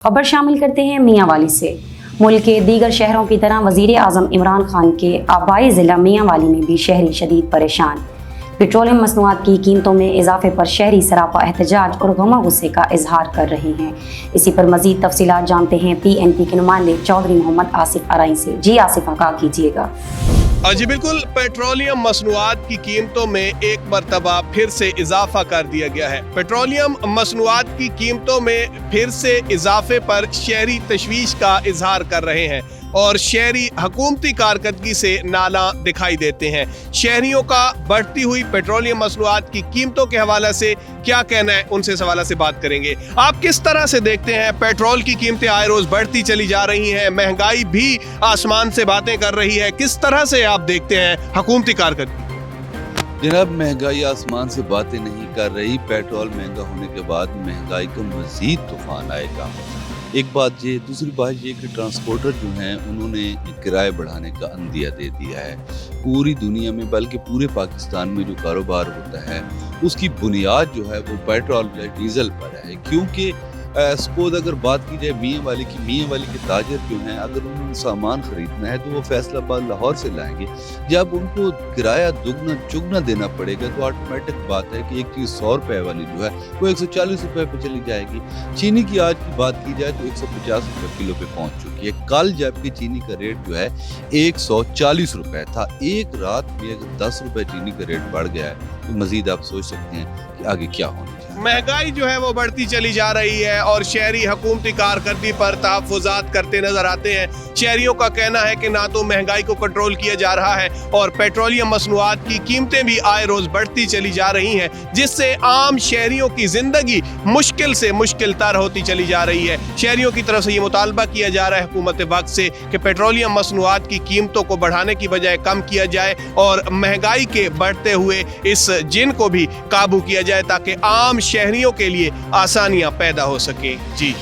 खबर शामिल करते हैं मियां वाली से। मुल्क के दीगर शहरों की तरह वज़ीर आज़म इमरान खान के आबाई ज़िला मियां वाली में भी शहरी शदीद परेशान। पेट्रोलियम मसनूआत की कीमतों में इजाफे पर शहरी सरापा एहतजाज और गम गुस्से का इजहार कर रहे हैं। इसी पर मजीद तफसीलात जानते हैं PNP के नुमाइंदे चौधरी मोहम्मद आसिफ अराई से। जी आसिफ, आगाह कीजिएगा। जी बिल्कुल, पेट्रोलियम मसनूआत की कीमतों में एक मरतबा फिर से इजाफा कर दिया गया है। पेट्रोलियम मसनूआत की कीमतों में फिर से इजाफे पर शहरी तशवीश का इजहार कर रहे हैं और शहरी हुकूमती कारकर्दगी से नाला दिखाई देते हैं। शहरियों का बढ़ती हुई पेट्रोलियम मसनूआत की कीमतों के हवाले से क्या कहना है, उनसे इस हवाले से बात करेंगे। आप किस तरह से देखते हैं पेट्रोल की कीमतें आए रोज बढ़ती चली जा रही हैं, महंगाई भी आसमान से बातें कर रही है, किस तरह से आप देखते हैं हुकूमती कारकर्दगी? जनाब, महंगाई आसमान से बातें नहीं कर रही। पेट्रोल महंगा होने के बाद महंगाई का मजीद तूफान आएगा। एक बात ये, दूसरी बात ये कि ट्रांसपोर्टर जो हैं उन्होंने किराए बढ़ाने का अंदिया दे दिया है। पूरी दुनिया में बल्कि पूरे पाकिस्तान में जो कारोबार होता है उसकी बुनियाद जो है वो पेट्रोल या डीजल पर है। क्योंकि सपोज अगर बात की जाए मियां वाली के ताजर जो हैं, अगर उन्होंने सामान खरीदना है तो वो फैसलाबाद लाहौर से लाएंगे। जब उनको किराया दुगना चुगना देना पड़ेगा तो ऑटोमेटिक बात है कि एक चीज़ 100 रुपए वाली जो है वो 140 रुपए पे चली जाएगी। चीनी की आज की बात की जाए तो 150 रुपए किलो पे पहुंच चुकी है। कल जबकि चीनी का रेट जो है 140 रुपए था। एक रात में अगर 10 रुपए चीनी का रेट बढ़ गया है तो मजीद आप सोच सकते हैं कि आगे क्या होना चाहिए। महंगाई जो है वो बढ़ती चली जा रही है और शहरी हुकूमती कारकर्दगी पर तहफ़्फ़ुज़ात करते नजर आते हैं। शहरियों का कहना है कि ना तो महंगाई को कंट्रोल किया जा रहा है और पेट्रोलियम मसनूआत की कीमतें भी आए रोज बढ़ती चली जा रही हैं, जिससे आम शहरियों की जिंदगी मुश्किल से मुश्किल तर होती चली जा रही है। शहरियों की तरफ से ये मुतालबा किया जा रहा है हुकूमत वक्त से कि पेट्रोलियम मसनूआत की कीमतों को बढ़ाने की बजाय कम किया जाए और महंगाई के बढ़ते हुए इस जिन को भी काबू किया जाए ताकि आम शहरियों के लिए आसानियां पैदा हो सके। जी।